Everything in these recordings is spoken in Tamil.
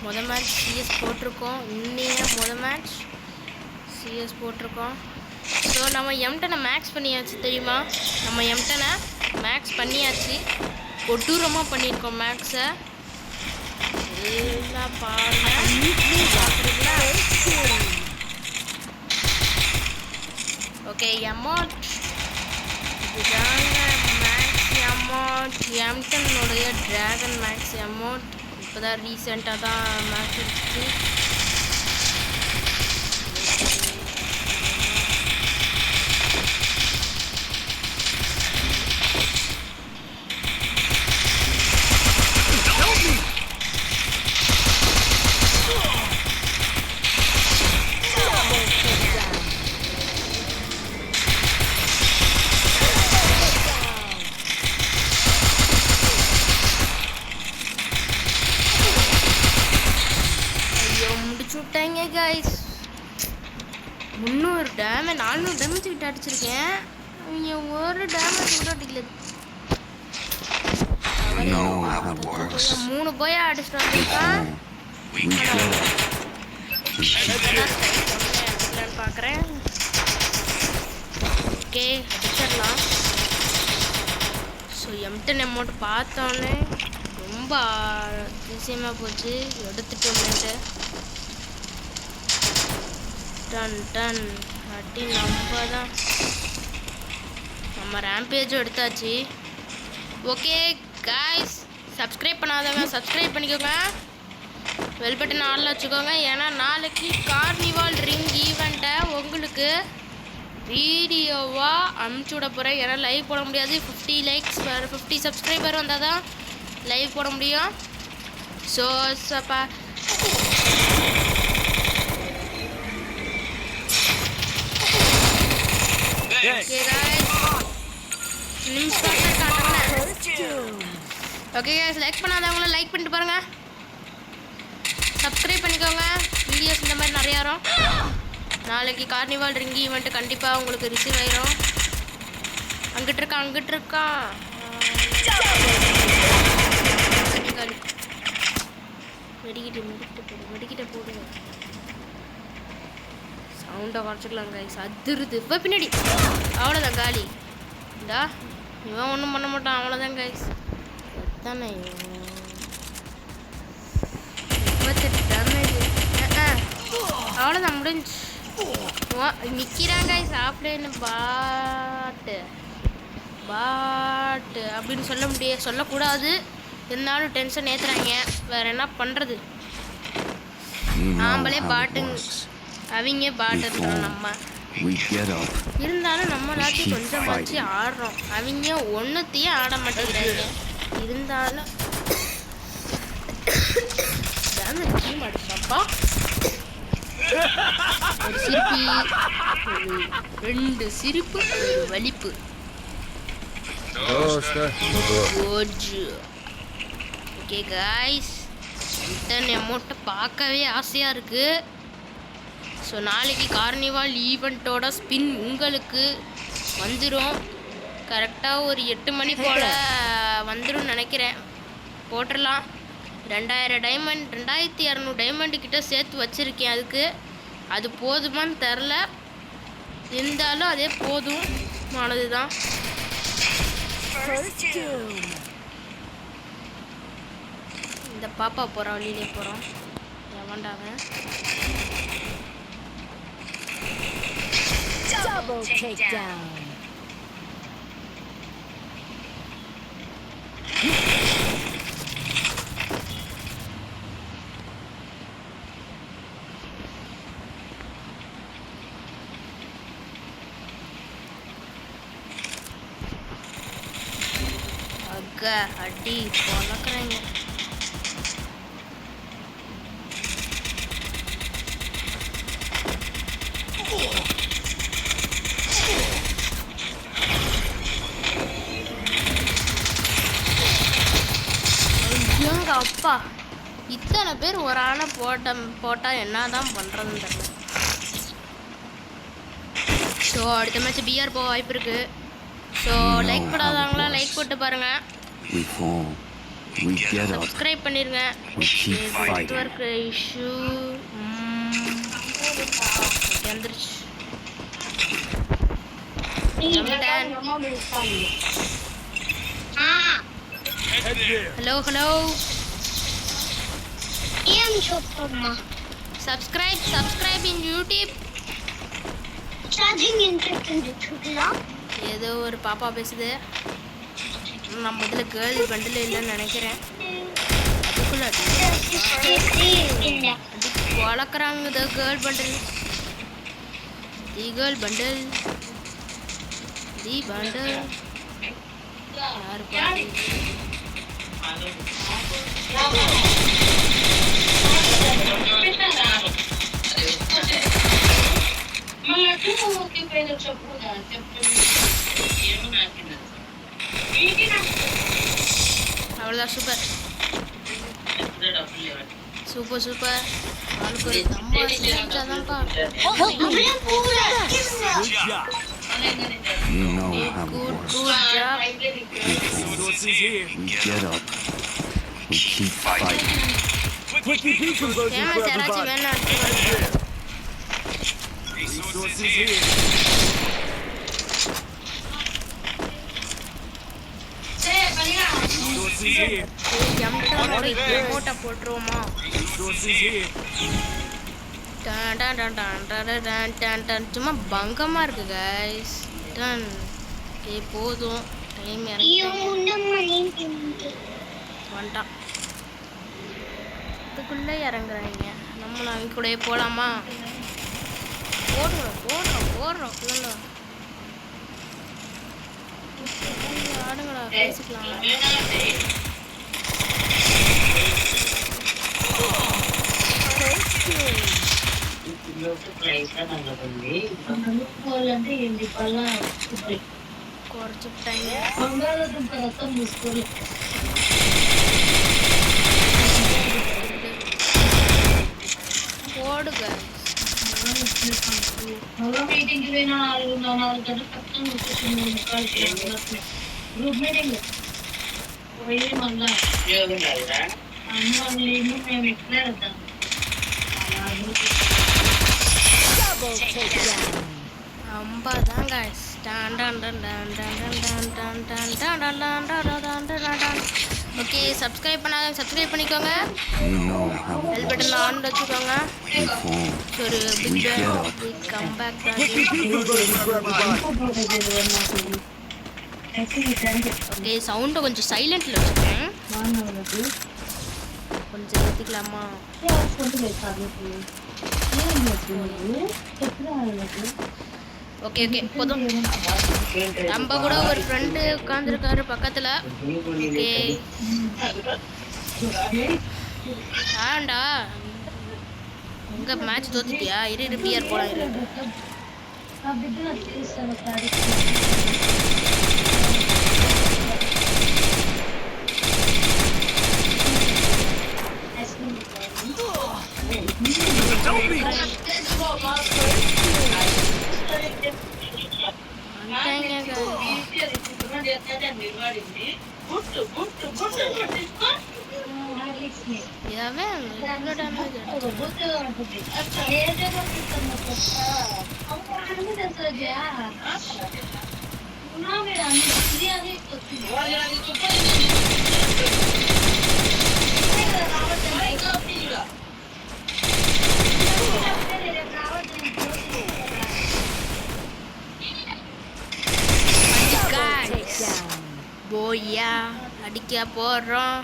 மொதல் மேட்ச் சிஎஸ் போட்டிருக்கோம். இன்னைக்கு மொதல் மேட்ச் சிஎஸ் போட்டிருக்கோம். ஸோ நம்ம எம்டனை மேக்ஸ் பண்ணியாச்சு தெரியுமா? நம்ம எம்டனை மேக்ஸ் பண்ணியாச்சு, கொடூரமாக பண்ணியிருக்கோம் மேக்ஸை. எல்லாம் பார்க்குறீங்களா? ஓகே, அமௌண்ட் இதுதாங்க மேக்ஸ் அமௌண்ட். எம்டனுடைய ட்ராகன் மேக்ஸ் அமௌண்ட் இப்போ தான் ரீசெண்டாக தான் மேக்ஸ் எடுத்துச்சு. விட்டாங்க கைஸ். 300 டேமேஜ் 400 டேமேஜ் கிட்ட அடிச்சிருக்கேன். அவங்க ஒரு டேமேஜ் கூட அடிக்கல. 3 போய் அடிச்சுட்டு வந்திருக்கான். பார்க்குறேன். ஓகே, அடிச்சிடலாம். ஸோ எம்டன் அமௌண்ட் பார்த்தோன்னே ரொம்ப அதிசயமாக போச்சு. எடுத்துட்டோம்ட்டு டன் டன் அடி நம்ம ரேம்பேஜும் எடுத்தாச்சு. ஓகே காய்ஸ், சப்ஸ்கிரைப் பண்ணாதவங்க சப்ஸ்கிரைப் பண்ணிக்கோங்க, பெல் பட்டன் ஆன்ல வச்சுக்கோங்க. ஏன்னா நாளைக்கு கார்னிவால் ரிங் ஈவெண்ட்டை உங்களுக்கு வீடியோவாக அனுப்பிச்சி விட போகிறேன். ஏன்னா லைவ் போட முடியாது. 50 லைக்ஸ் 50 சப்ஸ்கிரைபர் வந்தால் தான் லைவ் போட முடியும். ஸோ ஓகே गाइस, லைக் பண்ணாதவங்கள லைக் பண்ணிட்டு பாருங்க, சப்ஸ்கிரைப் பண்ணிக்கோங்க. வீடியோஸ் இந்த மாதிரி நிறையா வரும். நாளைக்கு கார்னிவால் ரிங் ஈவெண்ட் கண்டிப்பாக உங்களுக்கு ரிசீவ் ஆயிரும். அங்கிட்டு இருக்கான் வெடிக்கிட்ட போடுங்க. சவுண்டை குறைச்சிக்கலாம் கைஸ், அதிருது. இப்போ பின்னாடி அவ்வளோதான் காலி. இந்தா இவன் ஒன்றும் பண்ண மாட்டான், அவ்வளோதான் கைஸ். எத்தனை 28 டேமேஜ். அவ்வளோதான் முடிஞ்சு. நிற்கிறான் கைஸ். ஆஃப்லைன் பாட்டு அப்படின்னு சொல்லக்கூடாது. இருந்தாலும் டென்ஷன் ஏற்றுறாங்க. வேறு என்ன பண்ணுறது? நாம்பளே பாட்டுங்க, அவங்க பாட்டு நம்ம இருந்தாலும் நம்மளாச்சும் கொஞ்சமாச்சு ஆடுறோம். அவங்க ஒன்றுத்தையும் ஆட மாட்டேங்கிறாங்க. இருந்தாலும் அடிச்சாப்பா ஒரு சிரிப்பு, 2 சிரிப்பு, ஒரு வலிப்பு. ஓகே காய்ஸ், இன்டர்ன் அமௌண்ட்டை பார்க்கவே ஆசையாக இருக்குது. ஸோ நாளைக்கு கார்னிவால் ஈவெண்ட்டோட ஸ்பின் உங்களுக்கு வந்துடும். கரெக்டாக ஒரு 8 மணி போல் வந்துடும் நினைக்கிறேன். போட்டுடலாம். 2000 டைமண்ட் 2200 டைமண்டு கிட்ட சேர்த்து வச்சுருக்கேன். அது போதுமான்னு தெரில, இருந்தாலும் அதே போதுமானது தான். இந்த பாப்பா போகிறோம், வழியிலே போகிறோம். எவன்டாங்க double takedown. அக்கா அடி பொழக்கிறாங்க. அப்பா, இத்தனை பேர் ஒரு ஆளை போட்டால் என்ன தான் பண்ணுறதுன்னு தெரியல. ஸோ அடுத்த மேட்ச் பிஆர் போக வாய்ப்பு இருக்குது. ஸோ லைக் போடாதவங்களா லைக் போட்டு பாருங்கள். We get up. சப்ஸ்கிரைப் பண்ணிருங்க. We keep fighting. Network issue வந்துருச்சு. Hello hello subscribe in YouTube. ஏதோ ஒரு பாப்பா பேசுது. நான் முதல்ல கேர்ள் பண்டில் இல்லைன்னு நினைக்கிறேன். அதுக்குள்ள வளர்க்குறாங்க the girl bundle. The girl bundle the bundle யாரு பாரு. அவ்வளோதான். Super super super. ஆளுக்கு ஒரு Thamba செஞ்சாதான்ப்பா. You know how it good works. Good job. We get up. We keep fighting. Famous யாராச்சும் வேணா எடுத்து போட்டா போட்டுருவோமா? சும்மா பங்கமா இருக்கு கைஸ். போதும் டைம் வந்துட்டான். அதுக்குள்ளே இறங்குறாங்க. நம்மளும் அவங்க கூட போகலாமா? போடுறோம் போடுறோம் போடுறோம் இல்லை ஆடுங்களா பேசிக்கலாம். குறைச்சிட்டாங்க. போடுங்க. அம்பாதான் guys. ஓகே சப்ஸ்கிரைப் பண்ணாங்க சப்ஸ்கிரைப் பண்ணிக்கோங்க. You know how it bell works. Button on வச்சுக்கோங்க. We fall. ஒரு பிக் கம் பேக். ஓகே சவுண்டை கொஞ்சம் சைலண்ட்ல வச்சுக்கேன். கொஞ்சம் நிறுத்திக்கலாமா? ஓகே ஓகே போதும். நம்ம கூட ஒரு ஃப்ரெண்டு உட்காந்துருக்காரு பக்கத்துல. ஓகே ஆண்டா உங்க மேட்ச் தோத்துட்டியா? இரு பிஆர் போலாம். இரு போயா அடிக்க போடுறோம்.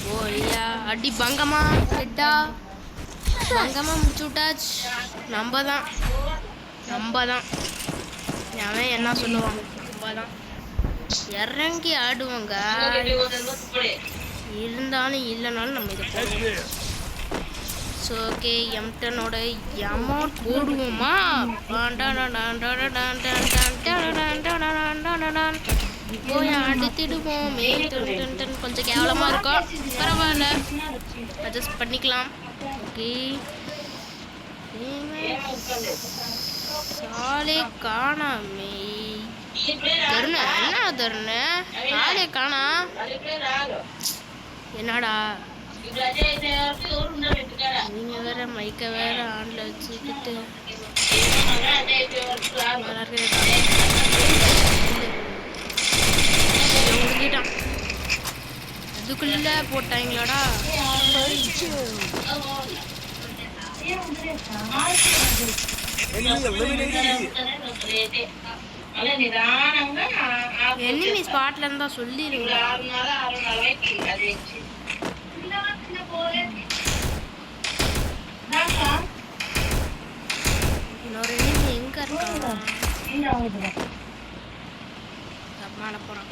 போயா அடி பங்கமா ஹெட்டா பங்கமா முடிச்சு விட்டாச்சு. நம்ம தான் அவன் என்ன சொல்லுவான்? நம்ம தான் இறங்கி ஆடுவோங்க. இருந்தாலும் இல்லைனாலும் நம்ம இதை போடுவோம். ஸோ ஓகே எம்டனோட அமௌண்ட் போடுவோமா? போய் அடித்திடுவோம். கொஞ்சம் கேவலமா இருக்கும், பரவாயில்ல அட்ஜஸ்ட் பண்ணிக்கலாம். ஓகே சாலே காணாமே. தருண என்ன தருண ஆளே காணா. என்னடா நீங்க வேற மைக்க வேற ஆன்ல வச்சுக்கிட்டு முடிஞ்சிட்டான். அதுக்குள்ள போட்டாங்களாடா. எனிமி ஸ்பாட்ல இருந்தா சொல்லிருங்க. இன்னொரு எனிமி எங்க இருக்காங்க? மேல போறான்.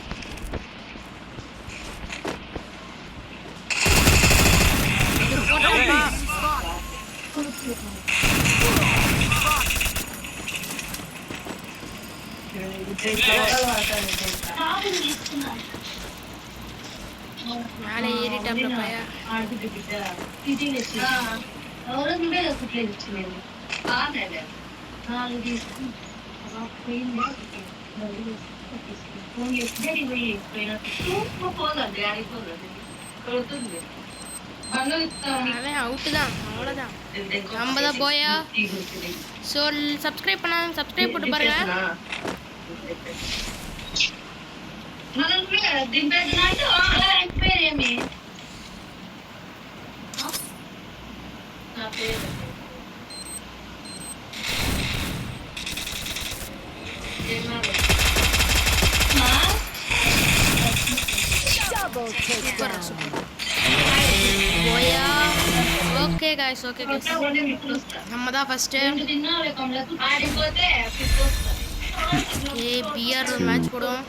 மேலே ஏறிட்டாப்ல பையா. அவன் அவுட்டு தான், அவ்வளோதான். நம்ம தான் போயா. ஸோ சப்ஸ்கிரைப் பண்ணாங்க, சப்ஸ்கிரைப் போட்டு பாருங்க. Double takedown. போயா. Okay guys, okay guys. நம்ம தான் ஃபர்ஸ்ட். பிஆர் மேட்ச் போடுவோம்.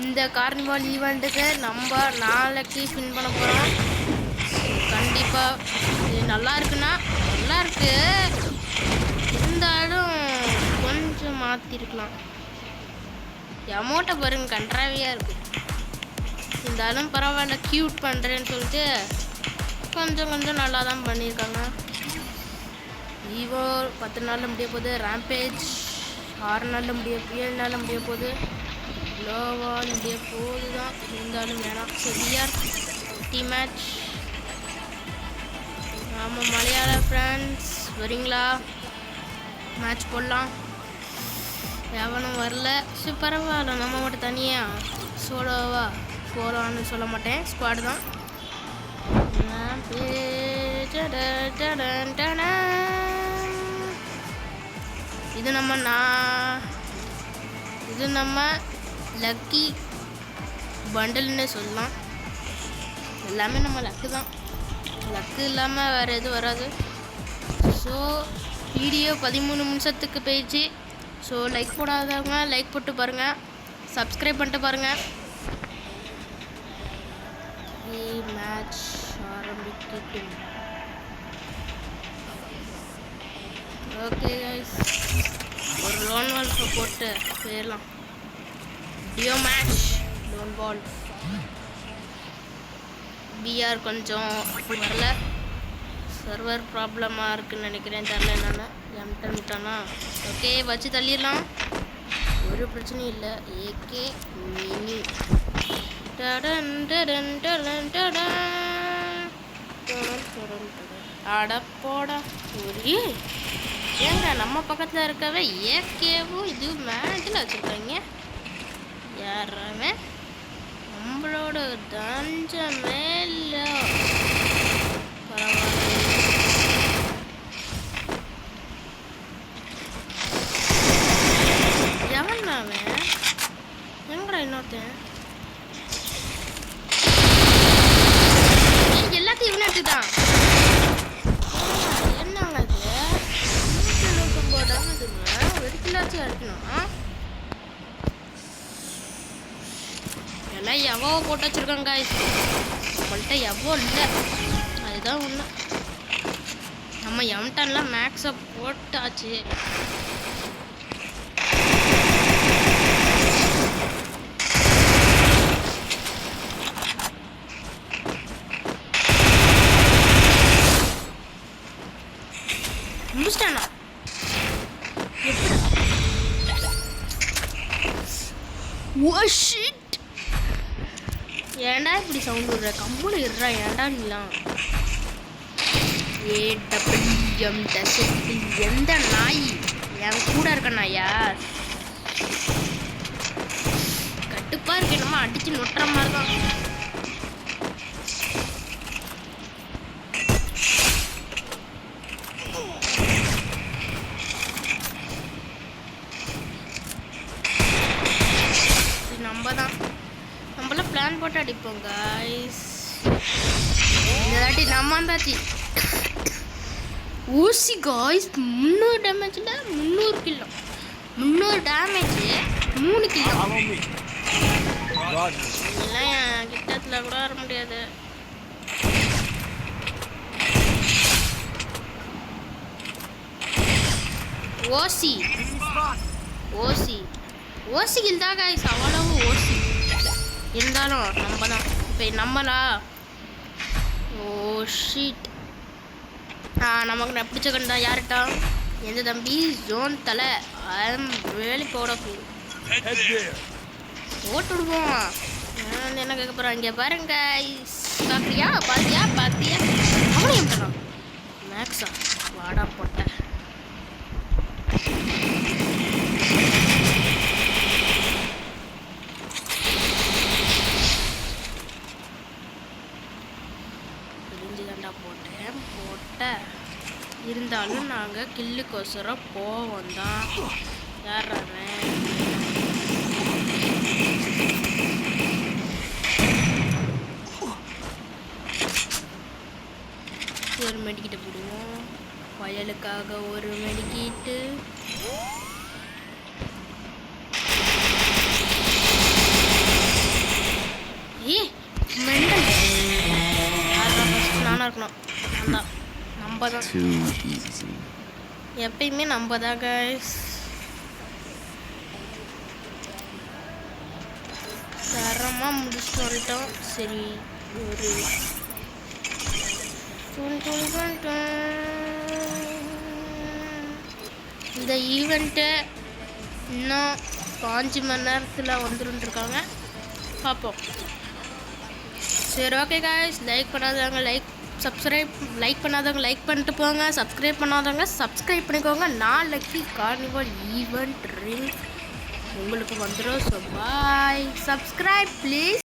இந்த கார்னிவால் ஈவெண்ட்டுக்கு நம்ம நாளைக்கு ஸ்பின் பண்ண போகிறோம். கண்டிப்பாக இது நல்லா இருக்குன்னா நல்லா இருக்கு, இருந்தாலும் கொஞ்சம் மாற்றிருக்கலாம். அமௌண்ட்டை பாருங்க, கன்றாவியாக இருக்குது. இருந்தாலும் பரவாயில்ல, க்யூட் பண்ணுறேன்னு சொல்லிட்டு கொஞ்சம் கொஞ்சம் நல்லா தான் பண்ணியிருக்காங்க. ஈவோ 10 நாளில் முடிய போகுது. ரேம்பேஜ் 6 நாளில் 7 நாளில் முடிய போகுது. லோவால் முடிய போகுது தான், இருந்தாலும் வேணாம். So we are team match. ஆமாம், மலையாள ஃப்ரெண்ட்ஸ் வரீங்களா? மேட்ச் போடலாம். எவனும் வரல. ஸோ பரவாயில்ல, நம்ம மட்டும் தனியாக சோலோவா போகலான்னு சொல்ல மாட்டேன், ஸ்குவாடு தான். இது நம்ம லக்கி பண்டல்னு சொல்லலாம். எல்லாமே நம்ம லக்கு தான், லக்கு இல்லாமல் வேறு எதுவும் வராது. ஸோ வீடியோ 13 நிமிஷத்துக்கு போயிடுச்சு. ஸோ லைக் போடாதவங்க லைக் போட்டு பாருங்கள், சப்ஸ்கிரைப் பண்ணிட்டு பாருங்கள். மேட்ச் ஆரம்பிக்கட்டும். ஓகே गाइस, ஒரு லோன் வால்ஃபை போட்டு போயிடலாம். டியோ மேட்ச் லோன் பால். பிஆர் கொஞ்சம் வரல, சர்வர் ப்ராப்ளமாக இருக்குன்னு நினைக்கிறேன், தெரில என்னென்னு. எம்டன்ட்டானா ஓகே, வச்சு தள்ளிடலாம், ஒரு பிரச்சனையும் இல்லை. ஏகே மினி அடப்போடா ஒரு ஏங்க நம்ம பக்கத்தில் இருக்கவே ஏகேவும் இது மேனேஜில் வச்சுருக்காங்க. யாராவே நம்மளோட தஞ்சமே இல்லை. பரவாயில்ல, எவன் அவன்? எங்கடா இன்னொருத்தன்? எல்லாத்தையும் இவனை எடுத்துட்டான். என்னங்க இது போடாமதுங்க, வெடிக்கலாச்சும் அடிக்கணும். எல்லாம் எவ்வளோ போட்டு வச்சுருக்காங்க. நம்மள்கிட்ட எவ்வளோ இல்லை, அதுதான் ஒன்று. நம்ம எம்டன்லாம் மேக்ஸை போட்டாச்சு. முடிச்சிட்டானா? ஓ ஷிட், ஏன்டா இப்படி சவுண்ட் விடுற? கம்முனு இருறா, ஏன்டா நீலாம்? AWM டெசர்ட்டில் எந்த நாய்? என் கூட இருக்க நாயா? கட்டுப்பா இருக்கு, என்னமோ அடிச்சு நொட்டுற மாதிரி தான். நம்மளாம் பிளான் போட்டு அடிப்போம் காய்ஸ். இந்த தாட்டி நம்ம வந்தாச்சு. ஊசி காய்ஸ் 300 டேமேஜில் 300 கிலோ, 300 டேமேஜ் 3 கிலோ. இதெல்லாம் என் கிட்டத்தில் கூட வர முடியாது. ஓசி ஓசி ஓசிக்கில் தான் காய்ஸ், அவ்வளவு ஓசி இருந்தாலும் நம்ம தான் இப்போ நம்மளா. ஓ ஷீட், நமக்கு நான் பிடிச்ச கண்டா யார்கிட்ட? எந்த தம்பி? ஜோன் தலை. ஐம் வேலி போடப்பு ஓட்டுடுவோம். என்ன கேட்க போகிறோம்? இங்கே பாருங்க காய்ஸ், பார்க்குறியா? பார்த்தியா அவனையும் பண்ணலாம். மேக்ஸா வாடா போட்ட. போட்ட இருந்தாலும் நாங்கள் கில்லுக்கோசரம் போவோம் தான். யார் ஒரு மெடிக்கிட்ட போடுவோம். வயலுக்காக ஒரு மெடிக்கிட்டு. நானாக இருக்கணும். நம்ம தான் எப்பயுமே நம்ம தான் கைஸ். தரமாக முடிச்சுட்டு வந்துட்டோம். சரி, ஒரு இந்த ஈவெண்ட்டு இன்னும் 5 மணி நேரத்தில் வந்துருந்துருக்காங்க, பார்ப்போம். சரி ஓகே காய்ஸ், லைக் பண்ணாதவங்க லைக் பண்ணாதவங்க லைக் பண்ணிட்டு போங்க. சப்ஸ்கிரைப் பண்ணாதவங்க சப்ஸ்கிரைப் பண்ணிக்கோங்க. நாளைக்கு கார்னிவல் ஈவெண்ட் ரிங் உங்களுக்கு வந்துடும். So bye, subscribe please.